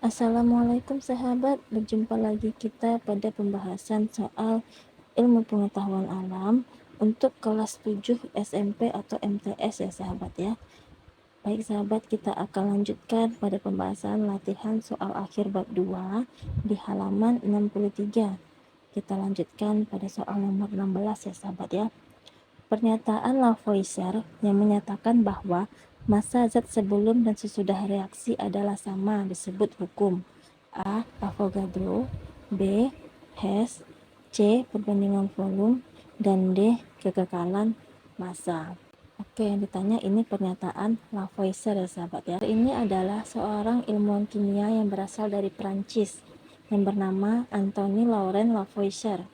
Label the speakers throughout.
Speaker 1: Assalamualaikum sahabat, berjumpa lagi kita pada pembahasan soal ilmu pengetahuan alam untuk kelas 7 SMP atau MTS ya sahabat ya. Baik sahabat, kita akan lanjutkan pada pembahasan latihan soal akhir bab 2 di halaman 63. Kita lanjutkan pada soal nomor 16 ya sahabat ya. Pernyataan Lavoisier yang menyatakan bahwa massa zat sebelum dan sesudah reaksi adalah sama disebut hukum A. Avogadro, B. Hess, C. Perbandingan volume, dan D. Kekekalan massa. Oke, yang ditanya ini pernyataan Lavoisier ya sahabat ya. Ini adalah seorang ilmuwan kimia yang berasal dari Prancis yang bernama Anthony Laurent Lavoisier.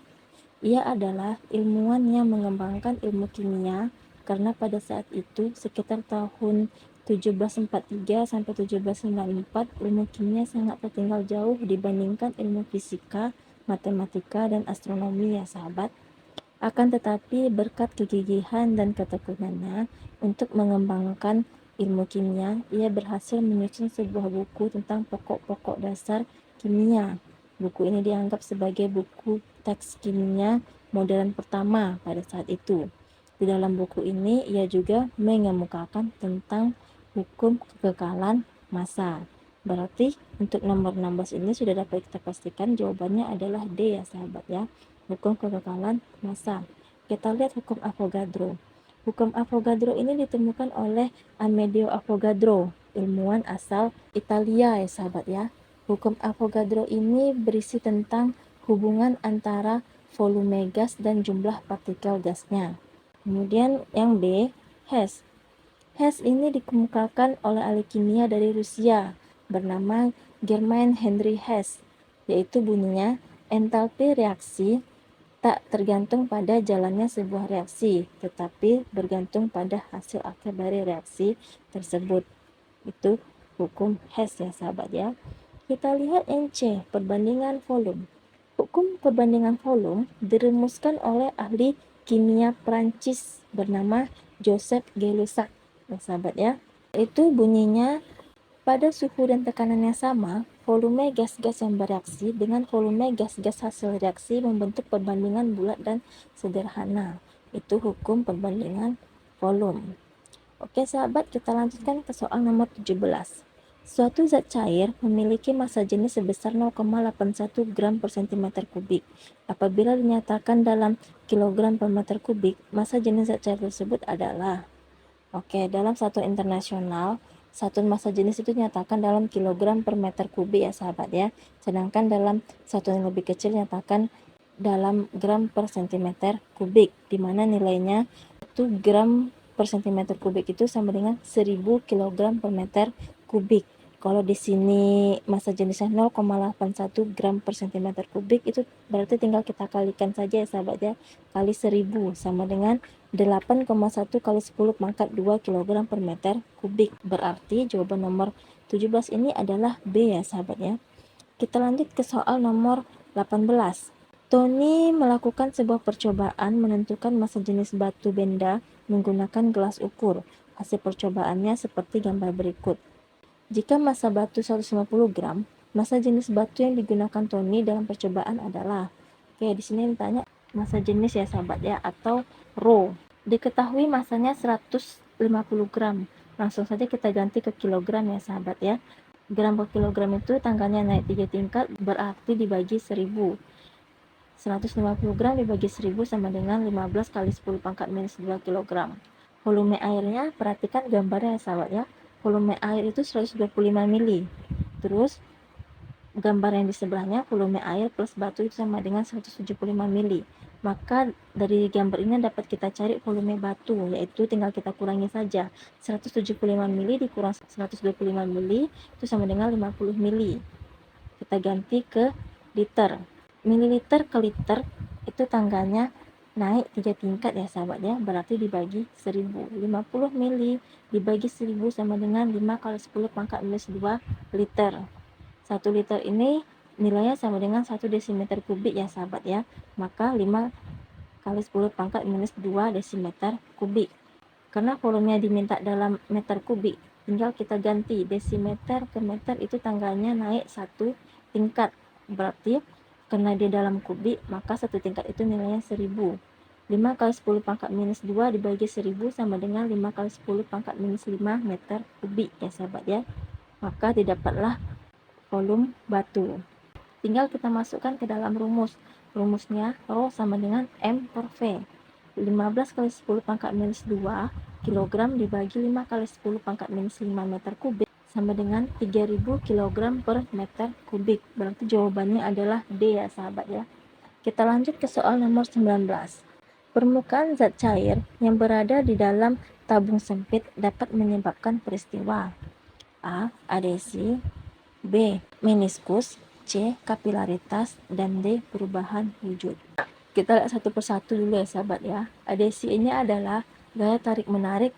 Speaker 1: Ia adalah ilmuwan yang mengembangkan ilmu kimia karena pada saat itu sekitar tahun 1743 sampai 1794 ilmu kimia sangat tertinggal jauh dibandingkan ilmu fisika, matematika, dan astronomi ya sahabat. Akan tetapi berkat kegigihan dan ketekunannya untuk mengembangkan ilmu kimia, ia berhasil menyusun sebuah buku tentang pokok-pokok dasar kimia. Buku ini dianggap sebagai buku teks kimia modern pertama pada saat itu. Di dalam buku ini, ia juga mengemukakan tentang hukum kekekalan massa. Berarti untuk nomor 16 ini sudah dapat kita pastikan jawabannya adalah D ya sahabat ya. Hukum kekekalan massa. Kita lihat hukum Avogadro. Hukum Avogadro ini ditemukan oleh Amedeo Avogadro, ilmuwan asal Italia ya sahabat ya. Hukum Avogadro ini berisi tentang hubungan antara volume gas dan jumlah partikel gasnya. Kemudian yang B, Hess. Hess ini dikemukakan oleh ahli kimia dari Rusia bernama Germain Henry Hess, yaitu bunyinya entalpi reaksi tak tergantung pada jalannya sebuah reaksi, tetapi bergantung pada hasil akhir dari reaksi tersebut. Itu hukum Hess ya sahabat ya. Kita lihat yang C, perbandingan volume. Hukum perbandingan volume dirumuskan oleh ahli kimia Prancis bernama Joseph Gay-Lussac ya sahabat ya. Itu bunyinya pada suhu dan tekanan yang sama, volume gas-gas yang bereaksi dengan volume gas-gas hasil reaksi membentuk perbandingan bulat dan sederhana. Itu hukum perbandingan volume. Oke sahabat, kita lanjutkan ke soal nomor 17. Suatu zat cair memiliki massa jenis sebesar 0,81 gram per cm kubik. Apabila dinyatakan dalam kilogram per meter kubik, massa jenis zat cair tersebut adalah dalam satuan internasional, satuan massa jenis itu dinyatakan dalam kilogram per meter kubik ya sahabat ya. Sedangkan dalam satuan yang lebih kecil dinyatakan dalam gram per cm kubik, di mana nilainya 1 gram per cm kubik itu sama dengan 1000 kg per meter kubik. Kalau di sini massa jenisnya 0,81 gram per cm kubik, itu berarti tinggal kita kalikan saja ya sahabat ya, kali 1000 sama dengan 8,1 kali 10 pangkat 2 kg per meter kubik. Berarti jawaban nomor 17 ini adalah B ya sahabat ya. Kita lanjut ke soal nomor 18. Tony melakukan sebuah percobaan menentukan massa jenis batu benda menggunakan gelas ukur. Hasil percobaannya seperti gambar berikut. Jika massa batu 150 gram, massa jenis batu yang digunakan Tony dalam percobaan adalah, di sini ditanya massa jenis ya sahabat ya, atau rho. Diketahui massanya 150 gram. Langsung saja kita ganti ke kilogram ya sahabat ya. Gram per kilogram itu tanggalnya naik 3 tingkat, berarti dibagi 1000. 150 gram dibagi 1000 sama dengan 15 kali 10 pangkat minus 2 kg. Volume airnya, perhatikan gambarnya ya sahabat ya. Volume air itu 125 mili. Terus gambar yang di sebelahnya volume air plus batu itu sama dengan 175 mili. Maka dari gambar ini dapat kita cari volume batu, yaitu tinggal kita kurangi saja. 175 mili dikurang 125 mili itu sama dengan 50 mili. Kita ganti ke liter. Mililiter ke liter itu tanggalnya naik 3 tingkat ya sahabat ya, berarti dibagi 1000. 50 mili dibagi 1000 sama dengan 5 kali 10 pangkat minus 2 liter. 1 liter ini nilainya sama dengan 1 desimeter kubik ya sahabat ya, maka 5 kali 10 pangkat minus 2 desimeter kubik. Karena volumenya diminta dalam meter kubik, tinggal kita ganti desimeter ke meter, itu tanggalnya naik 1 tingkat. Berarti karena dia dalam kubik, maka 1 tingkat itu nilainya 1000. 5 kali 10 pangkat minus 2 dibagi 1000 sama dengan 5 kali 10 pangkat minus 5 meter kubik ya sahabat ya. Maka didapatlah volume batu. Tinggal kita masukkan ke dalam rumus. Rumusnya Rho sama dengan M per V. 15 kali 10 pangkat minus 2 kilogram dibagi 5 kali 10 pangkat minus 5 meter kubik sama dengan 3000 kilogram per meter kubik. Berarti jawabannya adalah D ya sahabat ya. Kita lanjut ke soal nomor 19. Permukaan zat cair yang berada di dalam tabung sempit dapat menyebabkan peristiwa A. Adesi, B. Meniskus, C. Kapilaritas, dan D. Perubahan wujud. Kita lihat satu persatu dulu ya sahabat ya. Adesi ini adalah gaya tarik-menarik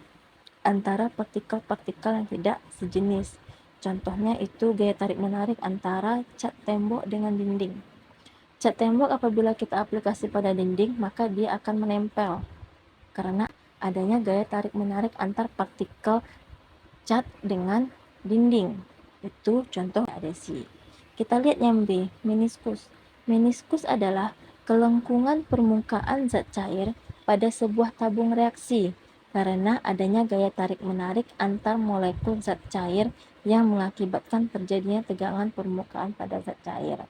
Speaker 1: antara partikel-partikel yang tidak sejenis. Contohnya itu gaya tarik-menarik antara cat tembok dengan dinding. Cat tembok apabila kita aplikasi pada dinding, maka dia akan menempel karena adanya gaya tarik-menarik antar partikel cat dengan dinding. Itu contoh adesi. Kita lihat yang B, meniskus. Meniskus adalah kelengkungan permukaan zat cair pada sebuah tabung reaksi karena adanya gaya tarik-menarik antar molekul zat cair yang mengakibatkan terjadinya tegangan permukaan pada zat cair.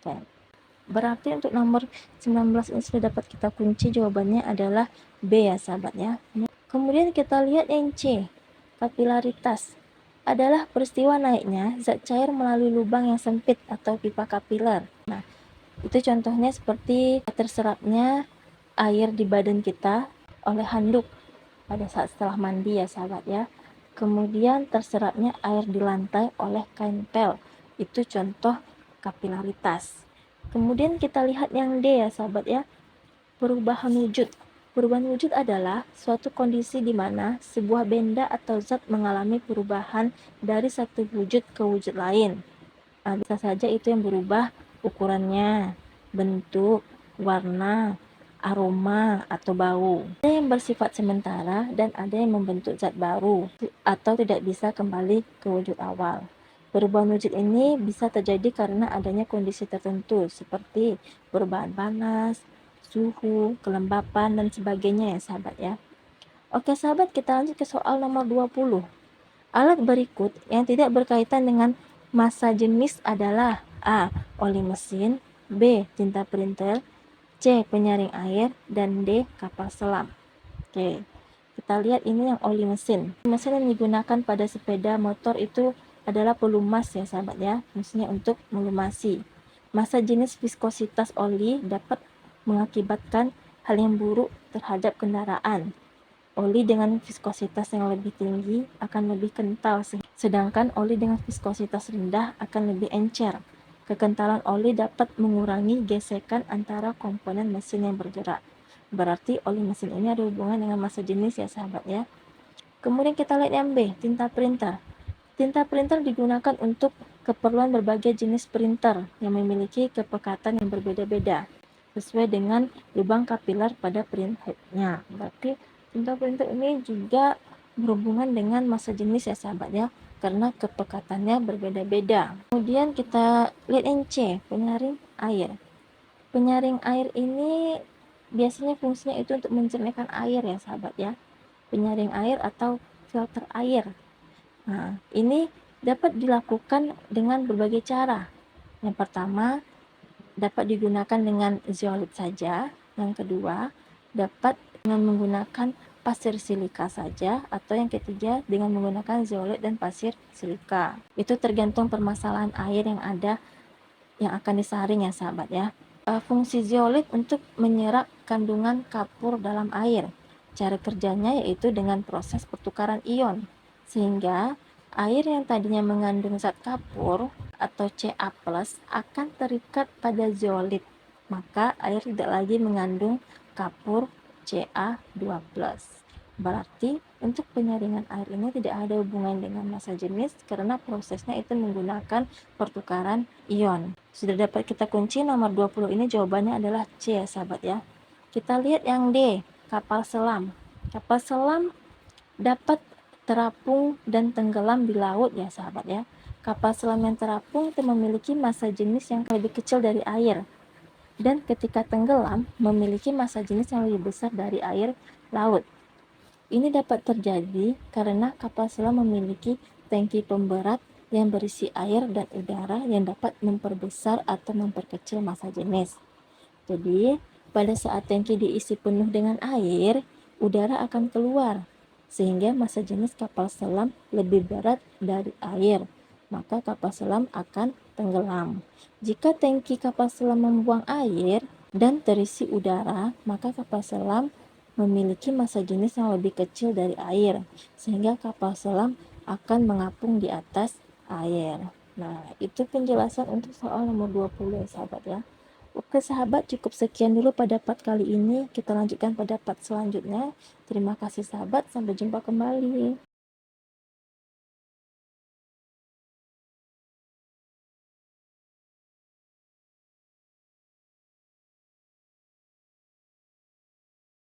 Speaker 1: Oke. Berarti untuk nomor 19 ini sudah dapat kita kunci, jawabannya adalah B ya sahabat ya. Kemudian kita lihat yang C, kapilaritas. Adalah peristiwa naiknya zat cair melalui lubang yang sempit atau pipa kapiler. Nah, itu contohnya seperti terserapnya air di badan kita oleh handuk pada saat setelah mandi ya sahabat ya. Kemudian terserapnya air di lantai oleh kain pel. Itu contoh kapilaritas. Kemudian kita lihat yang D ya sahabat ya, perubahan wujud. Perubahan wujud adalah suatu kondisi di mana sebuah benda atau zat mengalami perubahan dari satu wujud ke wujud lain. Nah, bisa saja itu yang berubah ukurannya, bentuk, warna, aroma, atau bau. Ada yang bersifat sementara dan ada yang membentuk zat baru atau tidak bisa kembali ke wujud awal. Perubahan wujud ini bisa terjadi karena adanya kondisi tertentu seperti perubahan panas, suhu, kelembapan, dan sebagainya ya sahabat ya. Oke sahabat, kita lanjut ke soal nomor 20. Alat berikut yang tidak berkaitan dengan massa jenis adalah A. Oli mesin, B. Tinta printer, C. Penyaring air, dan D. Kapal selam. Oke, kita lihat ini yang oli mesin. Mesin yang digunakan pada sepeda motor itu adalah pelumas ya sahabat ya, fungsinya untuk melumasi. Massa jenis viskositas oli dapat mengakibatkan hal yang buruk terhadap kendaraan. Oli dengan viskositas yang lebih tinggi akan lebih kental, sedangkan oli dengan viskositas rendah akan lebih encer. Kekentalan oli dapat mengurangi gesekan antara komponen mesin yang bergerak. Berarti oli mesin ini ada hubungan dengan massa jenis ya sahabat ya. Kemudian kita lihat yang B, tinta printer. Tinta printer digunakan untuk keperluan berbagai jenis printer yang memiliki kepekatan yang berbeda-beda sesuai dengan lubang kapiler pada printheadnya. Berarti tinta printer ini juga berhubungan dengan massa jenis ya sahabat ya, karena kepekatannya berbeda-beda. Kemudian kita lihat yang C, penyaring air. Penyaring air ini biasanya fungsinya itu untuk mencernahkan air ya sahabat ya. Penyaring air atau filter air. Nah, ini dapat dilakukan dengan berbagai cara. Yang pertama, dapat digunakan dengan zeolit saja. Yang kedua, dapat dengan menggunakan pasir silika saja, atau yang ketiga dengan menggunakan zeolit dan pasir silika. Itu tergantung permasalahan air yang ada yang akan disaring ya sahabat ya. Fungsi zeolit untuk menyerap kandungan kapur dalam air. Cara kerjanya yaitu dengan proses pertukaran ion, sehingga air yang tadinya mengandung zat kapur atau Ca+ akan terikat pada zeolit, maka air tidak lagi mengandung kapur Ca2+. Berarti untuk penyaringan air ini tidak ada hubungan dengan massa jenis karena prosesnya itu menggunakan pertukaran ion. Sudah dapat kita kunci nomor 20 ini, jawabannya adalah C ya sahabat ya. Kita lihat yang D, kapal selam. Kapal selam dapat terapung dan tenggelam di laut ya sahabat ya. Kapal selam yang terapung itu memiliki massa jenis yang lebih kecil dari air, dan ketika tenggelam memiliki massa jenis yang lebih besar dari air laut. Ini dapat terjadi karena kapal selam memiliki tangki pemberat yang berisi air dan udara yang dapat memperbesar atau memperkecil massa jenis. Jadi, pada saat tangki diisi penuh dengan air, udara akan keluar, sehingga massa jenis kapal selam lebih berat dari air, maka kapal selam akan tenggelam. Jika tangki kapal selam membuang air dan terisi udara, maka kapal selam memiliki massa jenis yang lebih kecil dari air, sehingga kapal selam akan mengapung di atas air. Nah, itu penjelasan untuk soal nomor 20 ya sahabat ya. Oke sahabat, cukup sekian dulu pada part kali ini. Kita lanjutkan pada part selanjutnya. Terima kasih sahabat, sampai jumpa kembali.